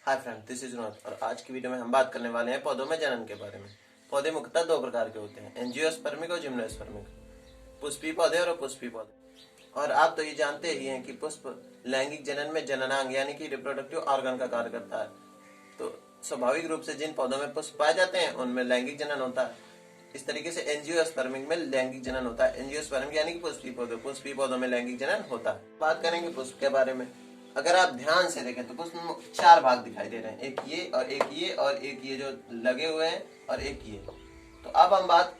Hi friend, this is Rohan और आज की वीडियो में हम बात करने वाले हैं पौधों में जनन के बारे में। पौधे मुख्यतः दो प्रकार के होते हैं, एंजियोस्पर्मिक और जिम्नोस्पर्मिक। पुष्पी पौधे और अपुष्पी पौधे। और आप तो ये जानते ही हैं कि पुष्प लैंगिक जनन में जननांग यानी कि रिप्रोडक्टिव ऑर्गन का कार्य करता है। तो स्वाभाविक रूप से जिन पौधों में पुष्प पाए जाते हैं उनमें लैंगिक जनन होता है। इस तरीके से एंजियोस्पर्मिक में लैंगिक जनन होता है। एंजियोस्पर्मिक यानी कि पुष्पी पौधों में लैंगिक जनन होता है। बात करेंगे पुष्प के बारे में। अगर आप ध्यान से देखें तो पुष्प में चार भाग दिखाई दे रहे हैं, एक ये और एक ये और एक ये जो लगे हुए हैं और एक ये। तो अब हम बात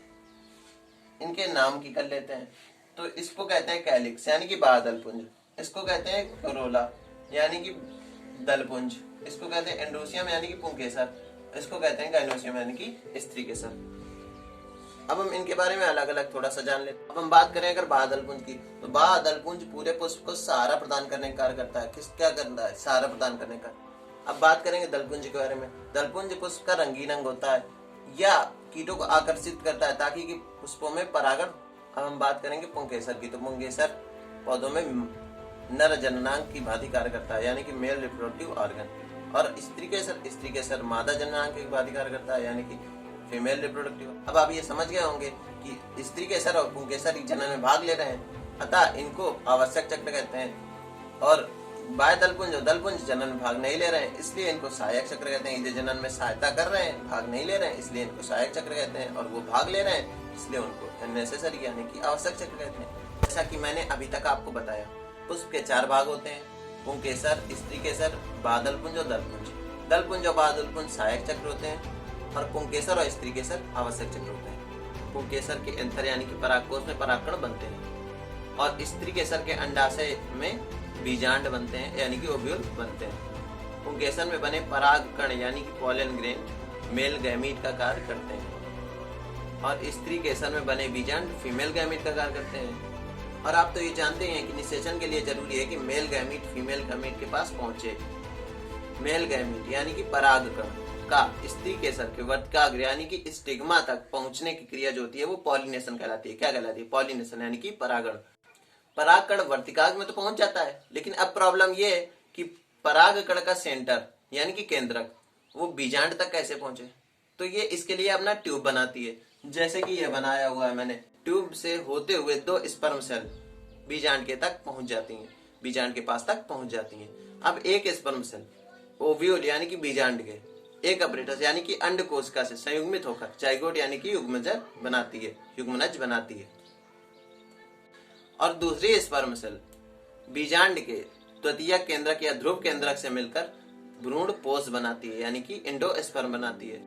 इनके नाम की कर लेते हैं। तो इसको कहते हैं कैलिक्स यानी कि बादलपुंज, इसको कहते हैं कोरोला यानी कि दलपुंज, इसको कहते हैं एंड्रोसियम यानी कि पुंकेसर, इसको कहते हैं गाइनोसियम यानी कि स्त्रीकेसर। अब हम इनके बारे में अलग अलग थोड़ा सा जान लेते हैं। अब हम बात करें अगर बादलपुंज की, तो बादलपुंज पूरे पुष्प को सहारा प्रदान करने का कार्य करता है। क्या करता है? सहारा प्रदान करने का। अब बात करेंगे दलपुंज के बारे में। दलपुंज पुष्प का रंगीन अंग होता है या कीटों को आकर्षित करता है ताकि कि पुष्पों में परागण। अब हम बात करेंगे पुंकेसर की, तो पुंकेसर पौधों में नर जननांग की भांति कार्य करता है यानी कि मेल रिप्रोडक्टिव ऑर्गन। और स्त्रीकेसर मादा जननांग की भांति कार्य करता है यानी कि फीमेल रिप्रोडक्टिव। अब आप ये समझ गए होंगे कि स्त्रीकेसर और पुंकेसर जनन में भाग ले रहे हैं, अतः इनको आवश्यक चक्र कहते हैं। और बाह्य दलपुंज और दलपुंज जनन में भाग नहीं ले रहे हैं, इसलिए इनको सहायक चक्र कहते हैं। ये जनन में सहायता कर रहे हैं, भाग नहीं ले रहे हैं, इसलिए इनको सहायक चक्र कहते हैं। और वो भाग ले रहे हैं, इसलिए उनको नेसेसरी यानी कि आवश्यक चक्र कहते हैं। जैसा कि मैंने अभी तक आपको बताया, पुष्प के चार भाग होते हैं, पुंकेसर, स्त्रीकेसर, बादलपुंज और दलपुंज। दलपुंज और बादलपुंज सहायक चक्र होते हैं और पुंकेसर और स्त्रीकेसर आवश्यक चक्र होते हैं। पुंकेसर के एंथर यानी कि परागकोश में परागकण बनते हैं और स्त्रीकेसर के अंडाशय में बीजांड बनते हैं यानी कि ओव्यूल बनते हैं। पुंकेसर में बने परागकण यानी कि पॉलन ग्रेन मेल गैमीट का कार्य करते हैं और स्त्रीकेसर में बने बीजांड फीमेल गैमीट का कार्य करते हैं। और आप तो ये जानते हैं कि निषेचन के लिए जरूरी है कि मेल गैमीट फीमेल गैमीट के पास पहुंचे। मेल गैमीट यानी कि परागकण का स्त्रीकेसर के वर्तिकाग्र यानी कि स्टिग्मा तक पहुंचने की क्रिया जो होती है वो पॉलिनेशन कहलाती है। क्या कहलाती है? पॉलिनेशन यानी कि परागण। परागकण वर्तिकाग्र में तो पहुंच जाता है, लेकिन अब प्रॉब्लम ये है कि परागकण का सेंटर यानी कि केंद्रक वो बीजांड तक कैसे पहुंचे। तो ये इसके लिए अपना ट्यूब बनाती है, जैसे कि ये बनाया हुआ है मैंने। ट्यूब से होते हुए दो स्पर्म सेल बीजांड के तक पहुंच जाती हैं, बीजांड के पास तक पहुंच जाती हैं। अब एक स्पर्म सेल ओव्यूल यानी कि बीजांड के एक अपरेटस यानी कि अंड कोशिका से संयुग्मित होकर जाइगोट यानी कि युग्मनज बनाती है और दूसरी स्पर्म सेल बीजांड के द्वितीयक केंद्रक या ध्रुव केंद्रक से मिलकर भ्रूण पोष बनाती है यानी कि एंडोस्पर्म बनाती है।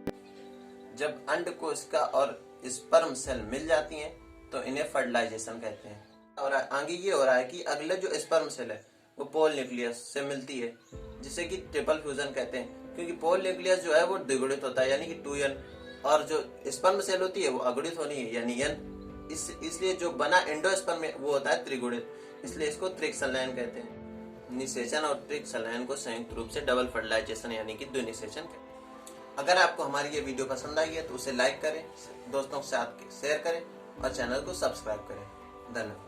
जब अंड कोशिका और स्पर्म सेल मिल जाती हैं तो इन्हें फर्टिलाइजेशन कहते हैं। और आगे ये हो रहा है कि अगला जो स्पर्म सेल है वो पोल न्यूक्लियस से मिलती है, जिसे कि ट्रिपल फ्यूजन कहते हैं, क्योंकि पोल न्यूक्लियस जो है वो द्विगुणित होता है यानी कि 2n और जो स्पर्म सेल होती है वो अगुणित होनी है यानी n। इसलिए जो बना एंडोस्पर्म में वो होता है त्रिगुणित, इसलिए इसको त्रिक संलयन कहते हैं। निषेचन और त्रिक संलयन को संयुक्त रूप से डबल फर्टिलाइजेशन यानी कि द्विनिषेचन कहते हैं। अगर आपको हमारी ये वीडियो पसंद आई है तो उसे लाइक करें, दोस्तों के साथ शेयर करें और चैनल को सब्सक्राइब करें। धन्यवाद।